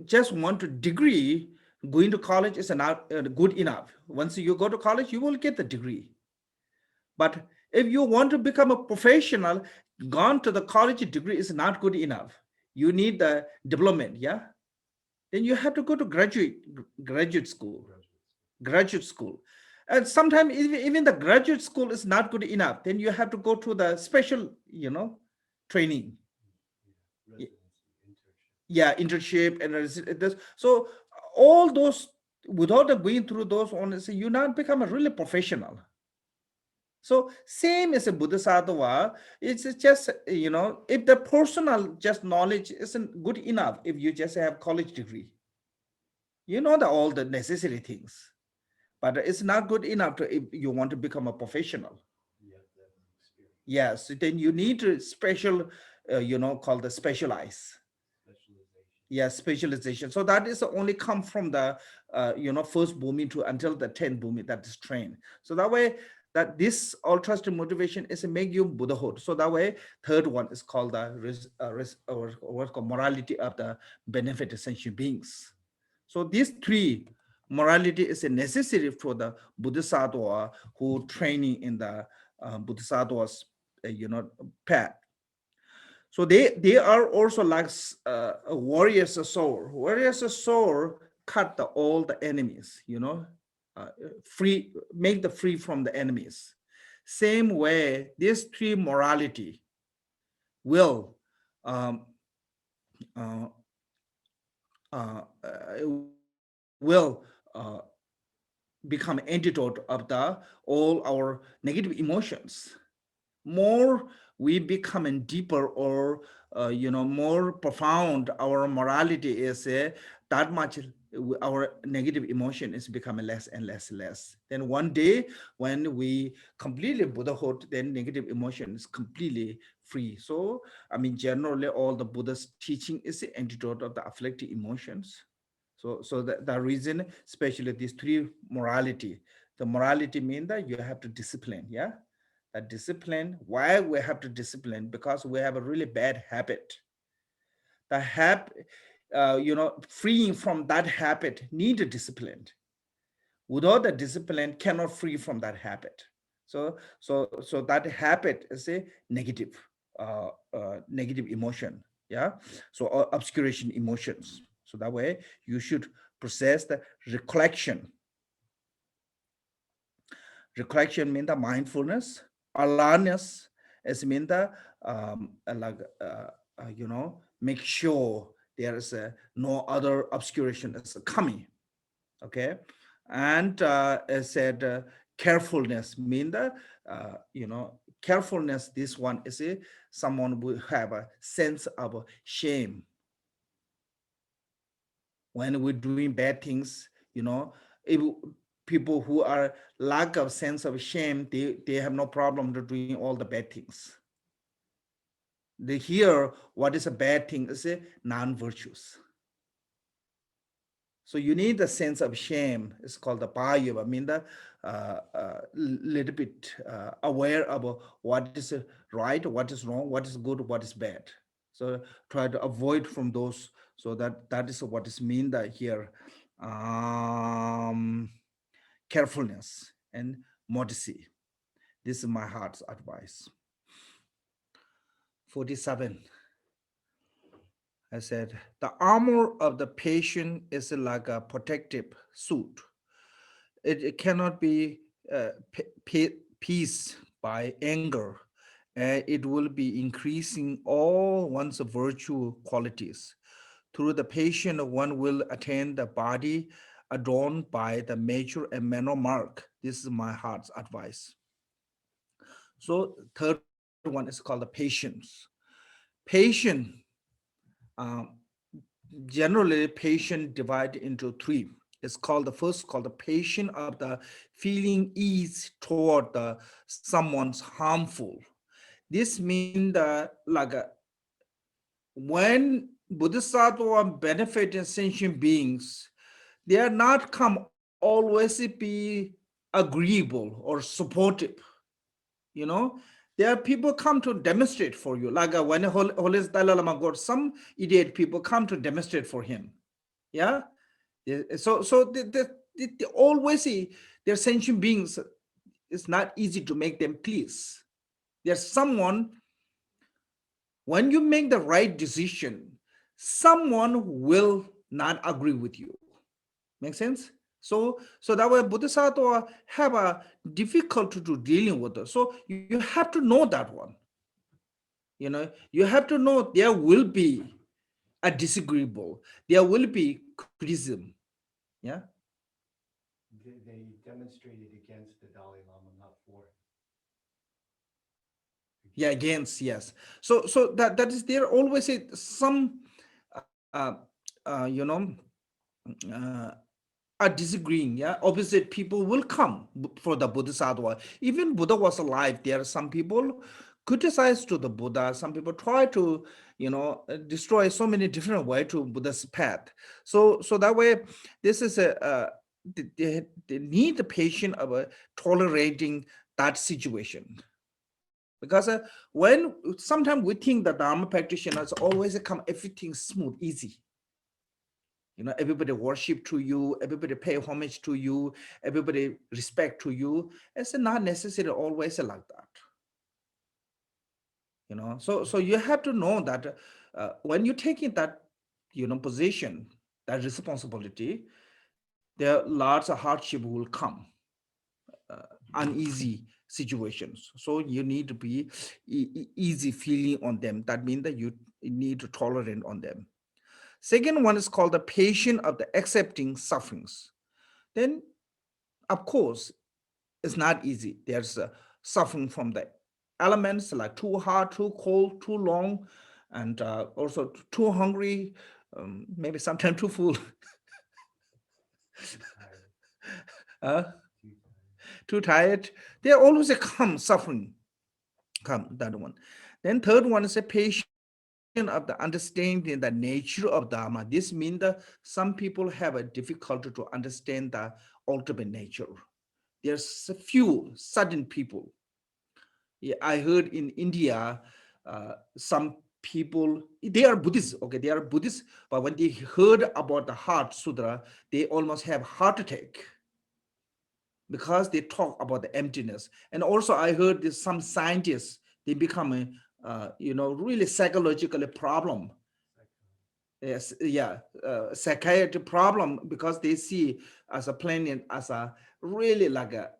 just want a degree, going to college is not good enough. Once you go to college, you will get the degree. But if you want to become a professional, gone to the college degree is not good enough. You need the development, yeah? Then you have to go to graduate school. Graduate school. And sometimes even the graduate school is not good enough. Then you have to go to the special, training. Yeah, internship and this. So all those, without going through those, honestly, you not become a really professional. So same as a Bodhisattva, it's just, if the personal just knowledge isn't good enough, if you just have college degree, all the necessary things, but it's not good enough to, if you want to become a professional. Yes, then you need to special, called the specialize. Yeah, specialization. So that is only come from the, first bhumi to until the 10th bhumi, that is trained. So that way, that this altruistic motivation is to make you Buddhahood. So that way, third one is called the or what's called morality of the benefit sentient beings. So these three morality is a necessary for the Bodhisattva who training in the Bodhisattva's path. So they are also like a warrior's sword. Warrior's sword cut all the enemies, free, make the free from the enemies. Same way, this three morality will will become antidote of the all our negative emotions. More we become deeper or more profound our morality is, that much our negative emotion is becoming less and less. Then one day when we completely Buddhahood, then negative emotion is completely free. So I mean, generally all the Buddha's teaching is the antidote of the afflicted emotions. So the reason, especially these three morality, the morality means that you have to discipline, yeah? A discipline. Why we have to discipline? Because we have a really bad habit. The habit, freeing from that habit need a discipline. Without the discipline, cannot free from that habit. So that habit is a negative, negative emotion. Yeah. So obscuration emotions. So that way you should process the recollection. Recollection means the mindfulness. Awareness is mean the like make sure there is no other obscuration is coming. Okay, and as said, carefulness mean the carefulness. This one is a someone will have a sense of shame when we're doing bad things. If people who are lack of sense of shame, they have no problem to doing all the bad things. They hear what is a bad thing is a non-virtuous. So you need a sense of shame. It's called the payu. I mean the little bit aware of what is right, what is wrong, what is good, what is bad. So try to avoid from those. So that is what is mean that here, carefulness and modesty. This is my heart's advice. 47. I said, the armor of the patient is like a protective suit. It cannot be peace by anger. It will be increasing all one's virtue qualities. Through the patient, one will attain the body adorned by the major and minor mark. This is my heart's advice. So third one is called the patience. Patient, um, generally patient divide into three. It's called the first called the patient of the feeling ease toward the someone's harmful. This means that like when Bodhisattva benefit in sentient beings, they are not come always be agreeable or supportive. There are people come to demonstrate for you. Like when Holy Dalai Lama got some idiot people come to demonstrate for him. Yeah. So they always see their sentient beings. It's not easy to make them please. There's someone, when you make the right decision, someone will not agree with you. Make sense? So that way Bodhisattva have a difficulty to dealing with it. So you have to know that one. You have to know there will be a disagreeable, there will be criticism. Yeah. They demonstrated against the Dalai Lama, not for. Yeah, against, yes. So that is there always some uh, uh, you know uh, are disagreeing. Yeah, opposite people will come for the Bodhisattva. Even Buddha was alive, there are some people criticize to the Buddha, some people try to destroy so many different way to Buddha's path. So that way this is they need the patient of tolerating that situation. Because when sometimes we think that Dharma practitioners always come everything smooth, easy. Everybody worship to you, everybody pay homage to you, everybody respect to you. It's not necessarily always like that. So you have to know that when you're taking that position, that responsibility, there are lots of hardship will come, uneasy situations. So you need to be easy feeling on them. That means that you need to tolerate on them. Second one is called the patient of the accepting sufferings. Then, of course, it's not easy. There's suffering from the elements like too hot, too cold, too long, and also too hungry, maybe sometimes too full, Too tired. uh, Too tired. too tired. There always come suffering, come that one. Then third one is a patient of the understanding the nature of Dharma. This means that some people have a difficulty to understand the ultimate nature. There's a few sudden people. Yeah, I heard in India, some people, they are Buddhists, okay, they are Buddhists, but when they heard about the Heart Sutra, they almost have heart attack because they talk about the emptiness. And also I heard this, some scientists, they become a, really psychologically problem. Yes, yeah, psychiatry problem because they see as a planet as a really like a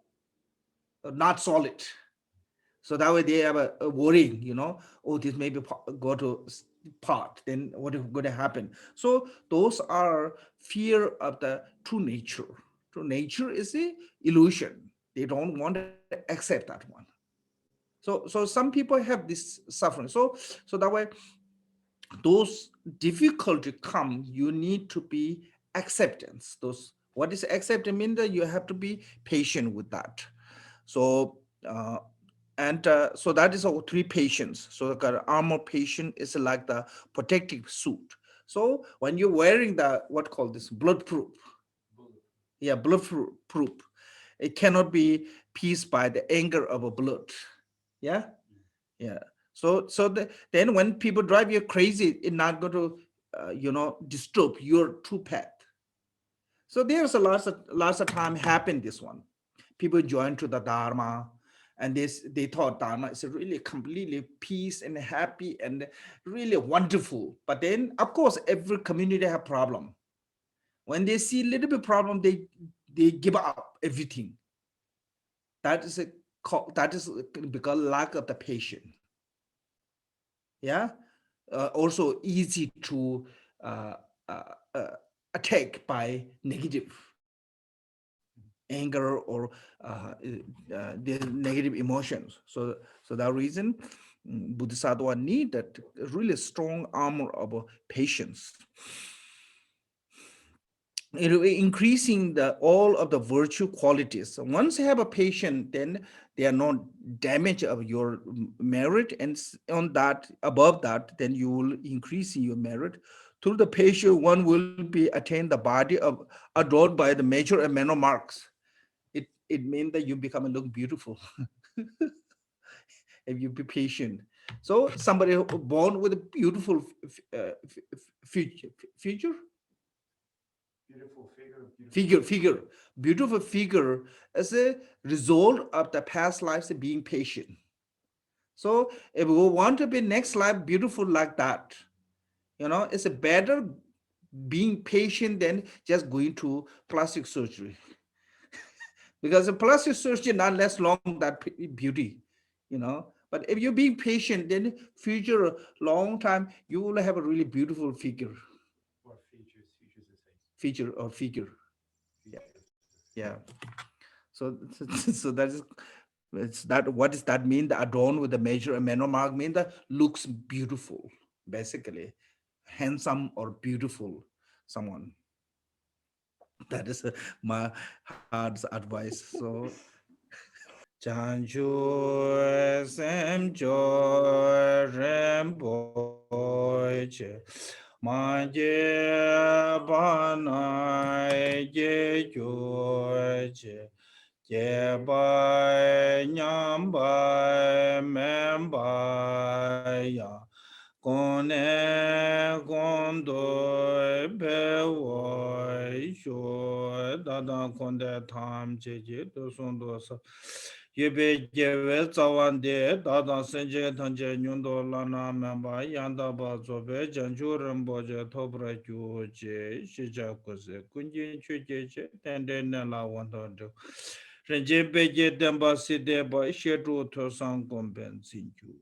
not solid. So that way they have a worrying, oh, this maybe go to part, then what is going to happen? So those are fear of the true nature. True nature is a illusion. They don't want to accept that one. So some people have this suffering. So that way those difficulty come, you need to be acceptance. Those, what is acceptance mean? That you have to be patient with that. So so that is our three patience. So the armor patient is like the protective suit. So when you're wearing the what called this bloodproof, yeah, bloodproof, it cannot be pierced by the anger of a blood. Yeah, yeah. Then when people drive you crazy, it's not going to disturb your true path. So there's a lots of time happen this one. People join to the Dharma, and they thought Dharma is really completely peace and happy and really wonderful. But then, of course, every community have problem. When they see a little bit problem, they give up everything. That is that is because lack of the patience. Yeah, also easy to uh, uh, uh, attack by negative anger or the negative emotions. So that reason, Bodhisattva need that really strong armor of patience. Increasing all of the virtue qualities. So once you have a patient, then they are not damage of your merit, and on that, above that, then you will increase in your merit. Through the patient, one will be attain the body of adored by the major and minor marks. It means that you become a look beautiful if you be patient. So somebody born with a beautiful future, future Beautiful figure, figure, beautiful figure as a result of the past lives of being patient. So if we want to be next life beautiful like that, it's a better being patient than just going to plastic surgery. Because the plastic surgery not less long that beauty, but if you're being patient, then future long time you will have a really beautiful figure, or features the same. feature or figure. Yeah, Features the same. yeah. So so that is, it's that, what does that mean? The adorned with the major and minor mark mean that looks beautiful, basically handsome or beautiful someone. That is my heart's advice. So Chanchu sem jo remboche manje banai je joche je bai nyam bai mem bai ya kone kondo pe wo sho da da konde tham che je do son do sa yebe jewe zawan de da da sen je tan je nyun do la na me ba yan da ba zo be jan ju ren bo je to bra ju je shi ja ko se kun jin chu je che ten de na la wan do do ren je be je den ba si de ba she tu to sang kon ben sin ju